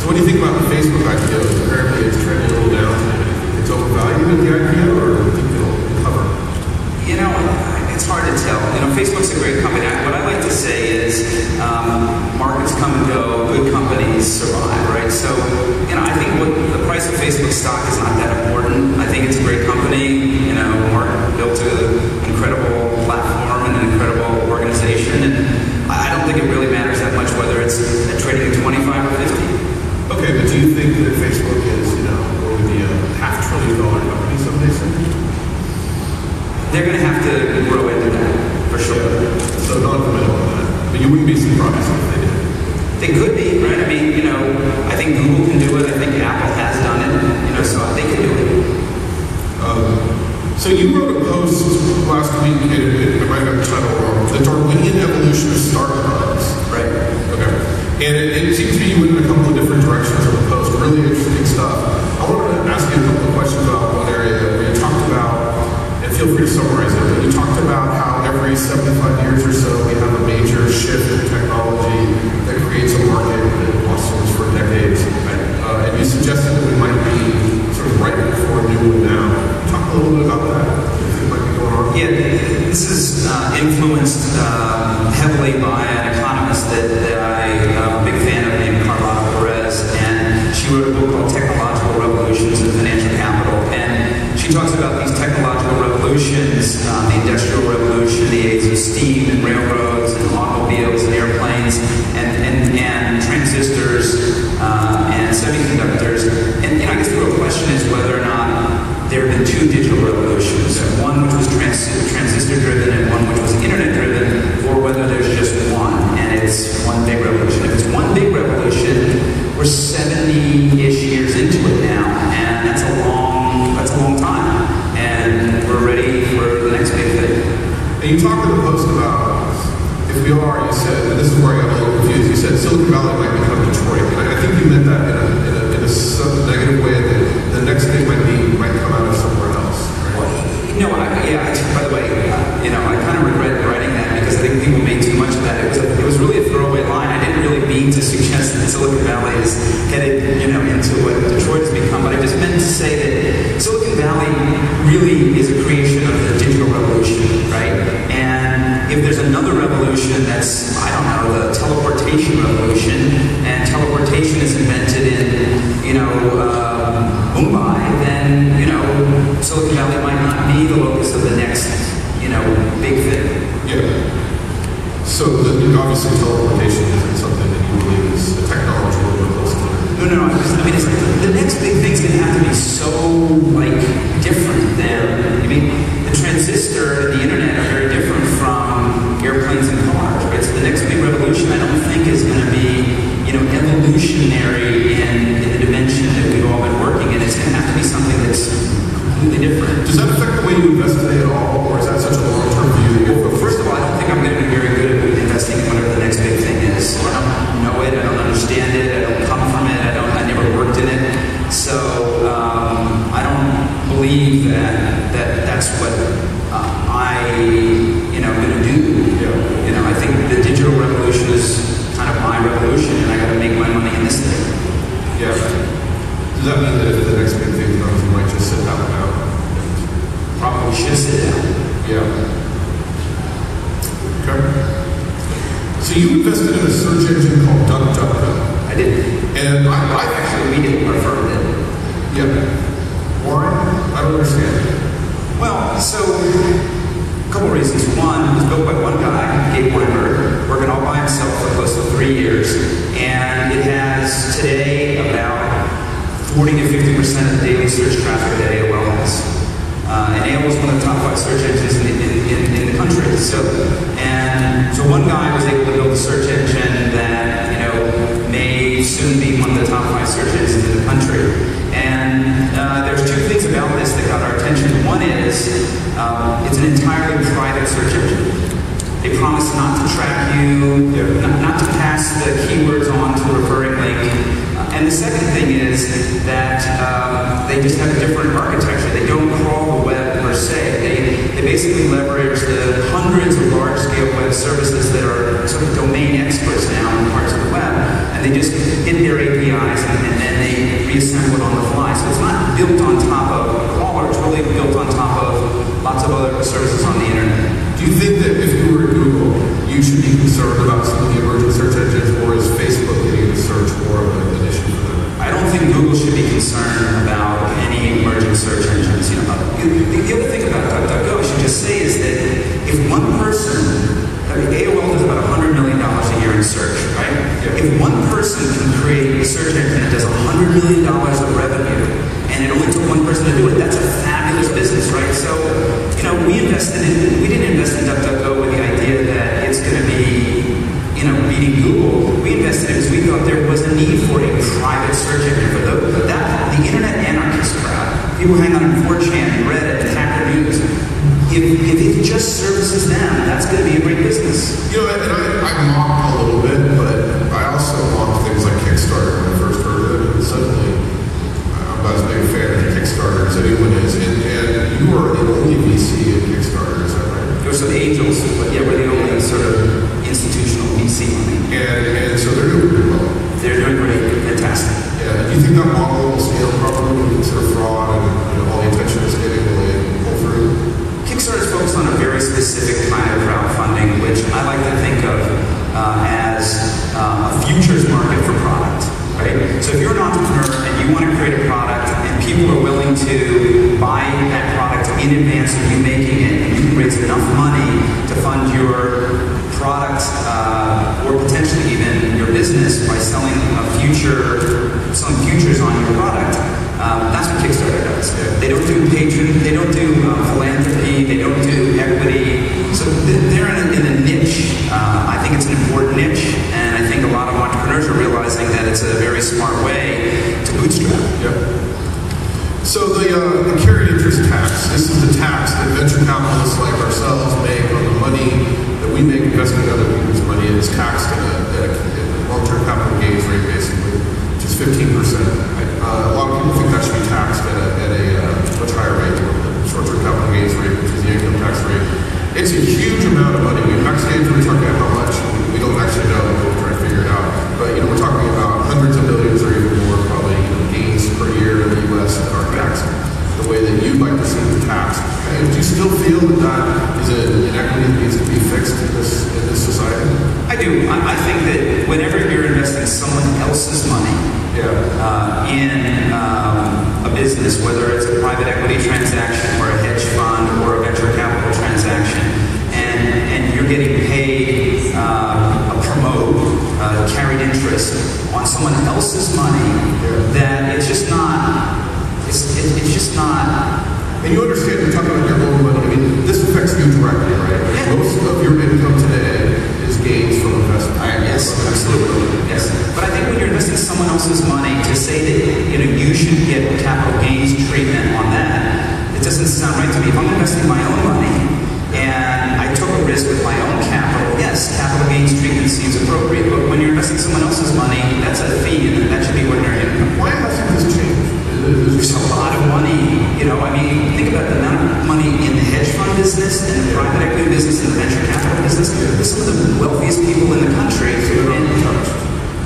So what do you think about the Facebook IPO? Apparently it's trending a little down. Do you think it's overvalued at the IPO, or do you think it'll recover? You know, it's hard to tell. You know, Facebook's a great company. What I like to say is markets come and go, good companies survive, right? So, you know, I think the price of Facebook stock is not that important. I think it's a great company. You know, Mark built an incredible platform and an incredible organization, and I don't think it really matters that much whether it's trading at 25 or 50. Okay, but do you think that Facebook is, you know, going to be a $500 billion company someday soon? They're going to have to grow into that, for sure. So not in the middle of that. But you wouldn't be surprised if they did. They could be, right? I mean, you know, I think Google can do it. I think Apple has done it. You know, so they can do it. So you wrote a post last week, I might have the title wrong, The Darwinian Evolution of Startups. Right. Okay. And it seems to me you went in a couple of different directions of the post. Really interesting stuff. I wanted to ask you a couple of questions about one area where you talked about, and feel free to summarize it, but you talked about how every 75 years or so we have a major shift in technology that creates a market that blossoms for decades. And you suggested that we might be sort of right before a new one now. Talk a little bit about that. What might be going on? Yeah, this is influenced heavily by an economist that I'm a big fan of named Carlota Perez, and she wrote a book called Technological Revolutions in Financial Capital, and she talks about these technological revolutions, the Industrial Revolution, the age of steam and railroads and automobiles and airplanes and transistors and semiconductors. And I guess the real question is whether or not there have been two digital revolutions, one which was transistor-driven and one which was internet-driven, or whether there's just one, and it's one big revolution. If it's one big revolution, we're 70-ish years into it now, and that's a long time, and we're ready for the next big thing. And you talked in the post about, if we are, you said, and this is where I got a little confused, you said Silicon Valley might become Detroit. And I think you meant that in a negative way, that the next thing might come out of somewhere else. Right? You know, by the way, you know, I kind of regret writing that because I think people made too much of that. It was really a throwaway line. I didn't really mean to suggest that Silicon Valley is headed, you know, into what Detroit has become, but I just meant to say that Silicon Valley really is a creation of the digital revolution, right? And if there's another revolution that's, I don't know, the teleportation revolution, and teleportation is invented in, you know, Mumbai, then, you know, Silicon Valley might not be the locus of the next, you know, big thing. Yeah. So obviously teleportation isn't something that you believe is a technology we're close to. No. I mean, the next big thing's going to have to be so, like, different than, I mean, the transistor and the internet are very different from airplanes and cars, right? So the next big revolution, I don't think, is going to be, you know, evolutionary in the dimension that we've all been working in. It's going to have to be something that's completely different. Does that affect the way you invest today at all, or is that such a long-term view? Well, first of all, I don't think I'm going to be very good at investing in whatever the next big thing is. I don't know it, I don't understand it, I don't come from it, I never worked in it. So I don't believe that's what I'm going to do. You know, I think the digital revolution is kind of my revolution, and I got to make my money in this thing. Yeah. Does that mean that if the next big thing comes, you might just sit down now? Probably should sit down. Yeah. Okay. So you invested in a search engine called DuckDuckGo. I did. And I actually, we did. Our firm did. Yeah. Why? I don't understand. Well, so a couple reasons. One, it was built by one guy, Gabe Weinberg, working all by himself for close to 3 years, and it has today about 40 to 50% of the daily search traffic that AOL has. And AOL is one of the top 5 search engines in the country. So one guy was able to build a search engine that, you know, may soon be one of the top 5 search engines in the country. And there's two things about this that got our attention. One is it's an entirely private search engine. They promise not to track you, not to pass the keywords on to a referring link. And the second thing is that they just have a different architecture. They don't crawl the web per se. They basically leverage the hundreds of large-scale web services that are sort of domain experts now in parts of the web, and they just hit their APIs and then they reassemble it on the fly. So it's not built on top of crawler, it's really built on top of lots of other services on the internet. Do you think that if you were at Google, you should be concerned about some of the emerging search engines, or is Facebook getting into search more of an issue for them? I don't think Google should be concerned about any emerging search engines. The other thing about DuckDuckGo I should just say is that if one person, AOL does about $100 million a year in search, right? Yeah. If one person can create a search engine that does $100 million of revenue, and it only took one person to do it, that's a fabulous business, right? So, we didn't invest in DuckDuckGo with the idea that it's going to be, beating Google. We invested in it because we thought there was a need for a private search engine for the internet anarchist crowd. People hang on in 4chan, Reddit, Hacker News. If it just services them, that's going to be a great business. And I mocked a little bit, but I also mocked things like Kickstarter when I first heard of it. And suddenly, I'm not as big a fan of Kickstarter as anyone is. And you are the only VC in Kickstarter, is that right? There were some angels, but yeah, we're the only sort of institutional VC money. And so they're doing pretty well. They're doing great, fantastic. Yeah. Do you think that model will scale properly when you consider fraud and all the attention it's getting will it pull through? Kickstarter is focused on a very specific kind of crowdfunding, which I like to think of as a futures market for product, right? So if you're an entrepreneur and you want to create a product and people are willing to buy that product in advance of you making it, and you can raise enough money to fund your product or potentially even your business by selling futures on your product. That's what Kickstarter does. They don't do patron, they don't do philanthropy, they don't do equity. So they're in a niche. I think it's an important niche, and I think a lot of entrepreneurs are realizing that it's a very smart way to bootstrap. Yeah. So the carried interest tax, this is the tax that venture capitalists like ourselves make on the money that we make investing in other people's money. It's taxed at a long-term capital gains rate, basically, which is 15%. A lot of people think that should be taxed at a much higher rate than the short-term capital gains rate, which is the income tax rate. It's a huge amount of money. Backstage, we're talking about how much. We don't actually know. We're trying to figure it out. But we're talking about hundreds of millions or even more, probably, gains per year in the U.S. that are taxed the way that you'd like to see them taxed. Do you still feel that that is an inequity that needs to be fixed in this society? I do. I think that whenever you're investing someone else's money in a business, whether it's a private equity transaction or a hedge fund or a venture capital transaction, and you're getting paid a promote, carried interest on someone else's money, that it's just not. It's just not. And you understand, you're talking about your own money. I mean, this affects you directly, right? Yeah. Most of your income today is gains from investment. Yes, absolutely. Yes. But I think when you're investing someone else's money, to say that you should get capital gains treatment on that, it doesn't sound right to me. If I'm investing my own money and I took a risk with my own capital, yes, capital gains treatment seems appropriate. But when you're investing someone else's money, that's a fee, and that should be ordinary income. Why hasn't this changed? There's a lot of money. Think about the amount of money in the hedge fund business and the private equity business and the venture capital business. There's some of the wealthiest people in the country, and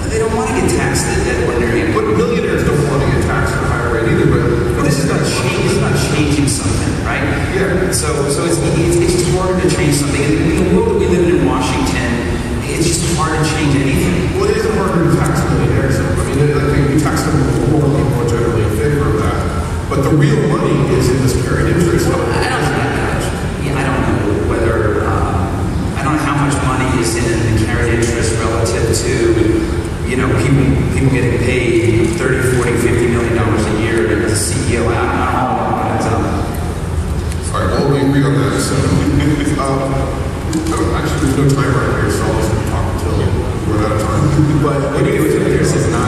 they don't want to get taxed at ordinary income. But millionaires don't want to get taxed at a higher rate either. But this is about changing something, right? Yeah. So it's just harder to change something. In the world that we live in Washington, it's just hard to change anything. Well, it isn't harder to tax millionaires. I mean, we tax them more, people are generally in favor of that. But the real money is in this carried interest. I don't know whether I don't know how much money is in the carried interest relative to people getting paid $30, $40, $50 million a year as a CEO. I don't know. All right, well, we agree on that. So, actually, there's no timer right here, so I'll just talk until we're out of time. But what do you do with it? It says 9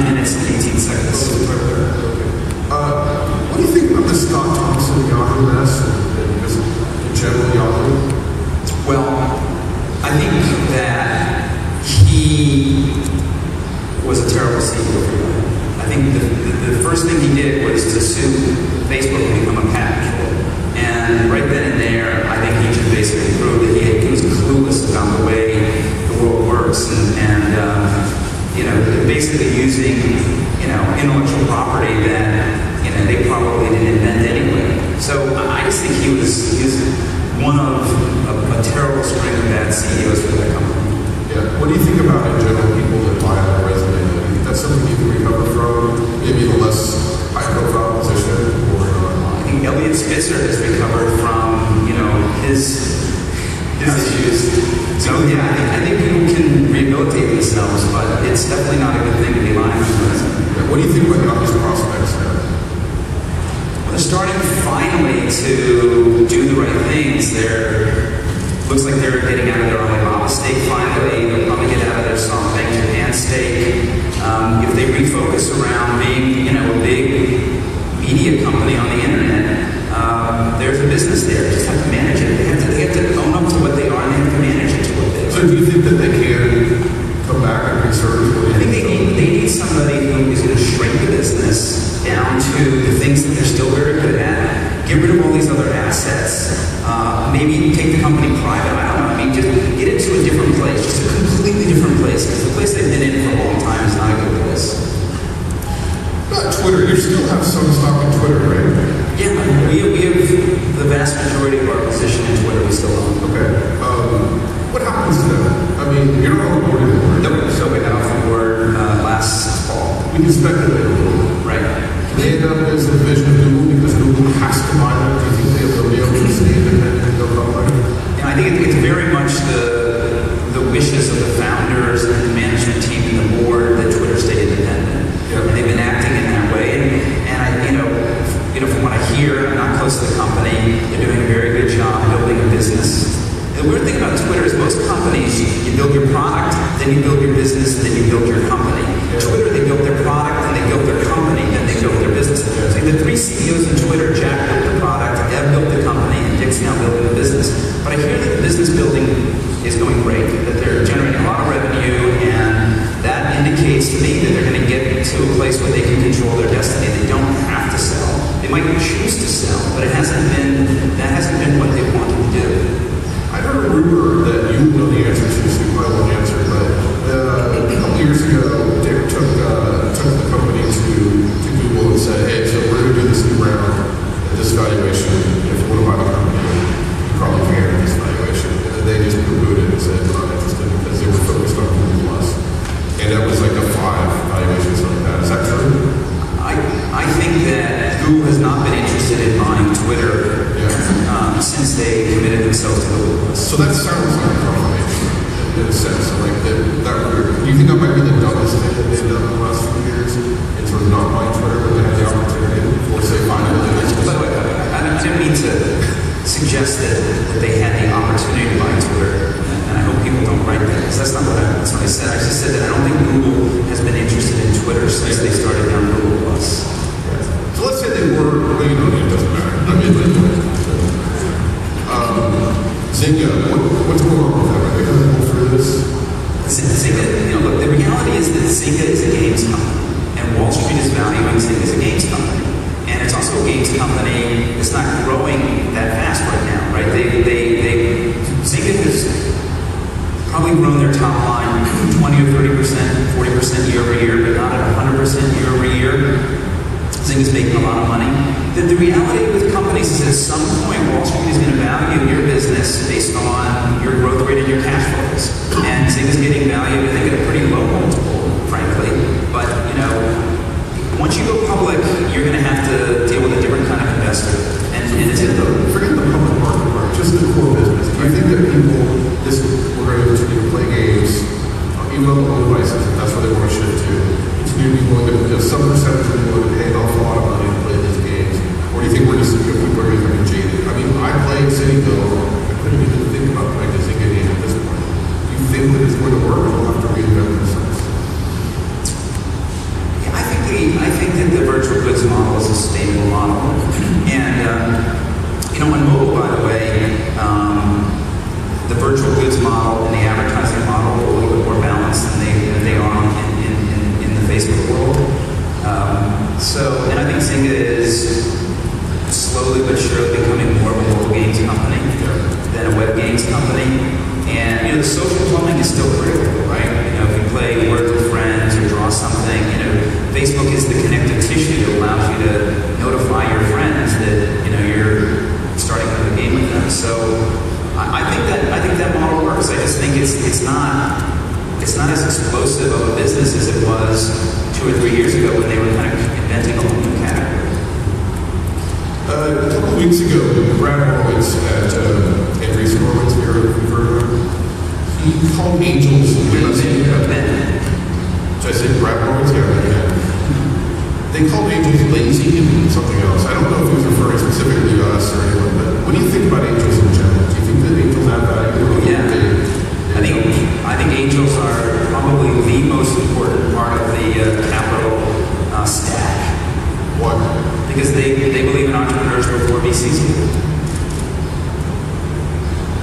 minutes and 18 seconds. What do you think about the Scott Thompson Yahoo mess and just in general Yahoo? Well, I think that he was a terrible CEO for Yahoo. I think the first thing he did was to sue Facebook and become a patent troll. And right then and there, I think he just basically proved that he was clueless about the way the world works. And they're basically using, intellectual property that, they probably didn't invent anyway. So I just think he was one of a terrible string of bad CEOs for that company. Yeah. What do you think about in general people that lie on a resume? Do you think that's something you can recover from? Maybe the less high-profile position, or I think Elliot Spitzer has recovered from, his issues. So yeah, I think people can rehabilitate themselves, but it's definitely not a good thing to be lying on a resume. Yeah. What do you think about Yahoo's prospects now? Well, they're starting finally to do the right things. Looks like they're getting out of their Alibaba stake finally. They'll probably get out of their SoftBank Japan stake. If they refocus around being, a big media company on the internet, there's a business there. They just have to manage it. They have to own up to what they are, and they have to manage it to what they are. So do you think that they can come back and resurge? I think they need somebody who is going to shrink the business down to the things that they're still very good at, get rid of all these other assets, maybe take the company private. I don't know. I mean, just get it to a different place, just a completely different place, because the place they've been in for a long time is not a good place. Twitter, you still have some stock in Twitter, right? Yeah, we have the vast majority of our position in Twitter we still own. Okay. What happens to them? I mean, you're not on the board anymore. No, so we got off the board last fall. We can speculate a little. Right. They end up as a division of Google because Google has to buy them. Do you think they'll be able to stay independent and go public? Yeah, I think it's very much the wishes of the founders and the management team and the board that Twitter stay independent. Yep. And they've been acting in that way. And I, from what I hear, I'm not close to the company. They're doing a very good job building a business. The weird thing about Twitter is most companies, you build your product, then you build your business, then you build your company. Twitter, they built their product, then they built their company, then they built their business. So the three CEOs in Twitter, Jack built the product, Ev built the company, and Dick's now building the business. But I hear that the business building is going great, that they're generating a lot of revenue, and that indicates to me that they're going to get to a place where they can control their destiny. They don't have to sell. They might choose to sell, but that hasn't been what they wanted to do. I heard a rumor that you know the answer to, so you probably won't answer, but a couple years ago, Dick took the company to Google and said, hey, so we're going to do this new round at this valuation. If you want to buy the company, you probably can at this valuation. And then they just poo-pooed it and said, we're not interested because they were focused on Google Plus. And that was like a 5 valuation, something like that. Is that true? I think that Google has not been interested in buying Twitter since they committed themselves to Google Plus. So that sounds like a confirmation in a sense. Like do you think that might be the dumbest thing that they've done in the last few years in sort of not buying Twitter, but they had the opportunity or say finally? By the way, I didn't mean to suggest that they had the opportunity to buy Twitter, and I hope people don't write that, because that's not what I said. I just said that I don't think Google has been interested in Twitter since they started down Google Plus. So let's say they were, well, it doesn't matter. I mean, Zynga, what's going on with that? Are they going to go through this? Zynga, look, the reality is that Zynga is a games company, and Wall Street is valuing Zynga as a games company. And it's also a games company that's not growing that fast right now, right? Zynga has probably grown their top line 20 or 30%, 40% year over year, but not at 100% year over year. Zynga's making a lot of money. The reality with companies is at some point Wall Street is going to value your business based on your growth rate and your cash flows. And Zynga's getting valued, I think, at a pretty low multiple, frankly. But, once you go public, you're going to have to deal with a different kind of investor. And it's in forget the public market part, just the core business. Do you think that people we're going to continue to play games, even on the mobile devices, if that's what they want to shift to, continue to be willing to, some percentage of people are paying off a lot of money to play these games? Or do you think we're just people are becoming jaded? I mean, I played Cityville. I couldn't even think about playing a Zynga game at this point. Do you think that it's going to work, or we'll have to reinvent themselves? I think that the virtual goods model is a stable model. And, on mobile, by the way, the virtual goods model and the advertising model are a little bit more balanced than they are in the Facebook world. And I think Zynga is slowly but surely becoming more of a mobile games company than a web games company. And, the social plumbing is still critical, right? If you play Word with Friends Facebook is the connective tissue that allows you to notify your friends that you're starting another game with them. So I think that model works. I just think it's not as explosive of a business as it was 2 or 3 years ago when they were kind of inventing a whole new category. A couple of weeks ago, Brad Horowitz at Andreessen Horowitz, have you heard of him? He called angels lazy. So I said Brad Horowitz, yeah. They called angels lazy and something else. I don't know if he was referring specifically to us or anyone, but what do you think about angels in general? Do you think that angels have value? Yeah. I think angels are probably the most important part of the capital stack. Why? Because they believe in entrepreneurs before VCs do.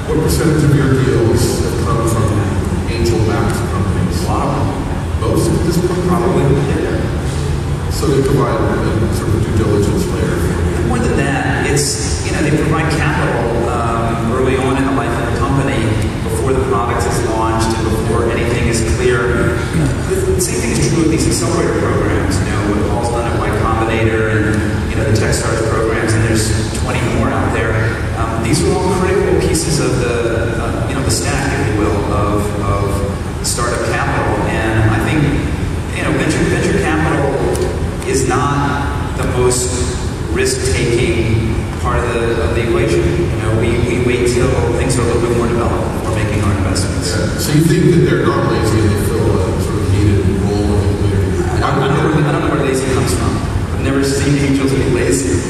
What percentage of your deals have come from angel-backed companies? A lot of them. Most at this point? Probably. Yeah. So they provide a sort of due diligence layer. More than that, it's, they provide capital early on in the life of the company before the product is launched and before anything is clear. The same thing is true with these accelerator programs. What Paul's done at Y Combinator and the Techstars programs, and there's 20 more out there. These are all critical pieces of the stack, if you will, of startup capital. And I think venture capital is not the most risk-taking part of the equation. We wait till things are a little bit more developed before making our investments. Yeah. So you think that they're not lazy and they fill a sort of needed role in the community? I don't know where lazy comes from. I've never seen angels be lazy.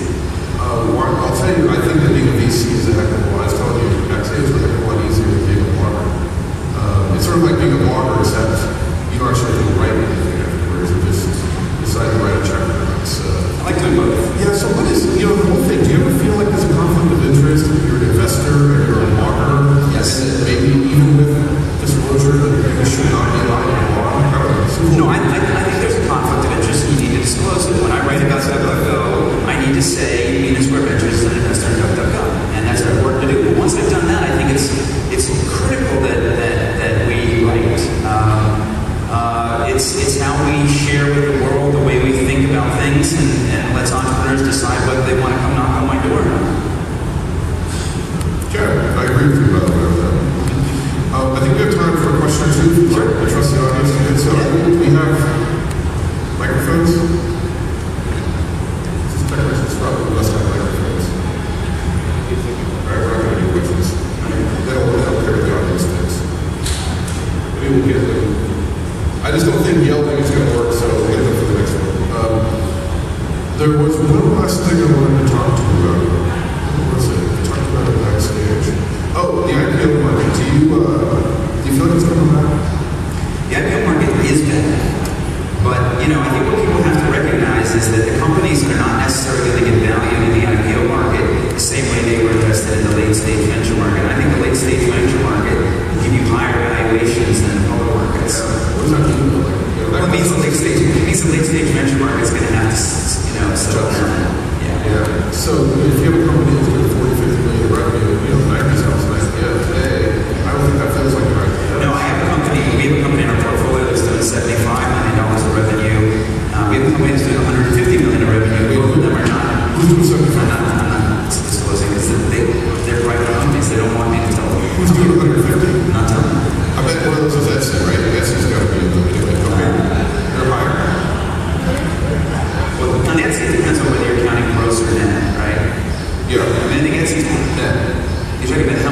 I'll tell you, I think that being a VC is a heck of a lot. I was telling you, actually, it's a heck of a lot easier than being a blogger. It's sort of like being a blogger, except you don't actually have to write anything afterwards. You just decide to write a check. I like doing both. Yeah, so what is, the whole thing, do you ever feel like there's a conflict of interest if you're an investor or you're a blogger? Yes. And maybe even with disclosure that you should not be allowed to blog? I don't know. No, I think there's a conflict of interest and you need to disclose it. When I write about DuckDuckGo, I need to say Mina Square Ventures is an investor in DuckDuckGo. And that's important to do. But once I've done that, I think it's critical that we write. It's how we share with the world the way we think about things and lets entrepreneurs decide whether they want to come knock on my door or not. Yeah, I agree with you about that. I think we have time for a question or two. Sure. I trust the audience. And so we have microphones. This is technicians probably must have microphones. All right, we're not going to do questions. They'll care what the audience thinks. We will get them. I just don't think yelling is going to work, so we'll get them for the next one. There was one last thing I wanted to talk to you about. What was it? We talked about it backstage. Oh, the IPO market. Do you feel like it's going to come back? The IPO market is bad. But, I think what people have to recognize is that the companies are not necessarily going to get valued in the IPO market the same way they were invested in the late-stage venture market. I think the late-stage venture market will give you higher valuations than the public markets. What does that mean? Well, it means the late-stage venture market is going to have to, settle down. Yeah. So if you have a company that's doing 40, 50 million revenue, 90 sounds like today, I don't think that feels like the right thing. No, we have a company in our portfolio that's doing $75 million of revenue. We have a company that's doing $150 million of revenue. Both of them are not. Who's doing 75? I'm not disclosing this. They're private companies. They don't want me to tell them. Who's doing 150? Not telling them. I bet one of those is Etsy, right? Etsy's got to be a little bit okay. They're higher. Well, on Etsy, it depends on whether you're counting gross or net, right? Yeah. I think Etsy's net. You're talking about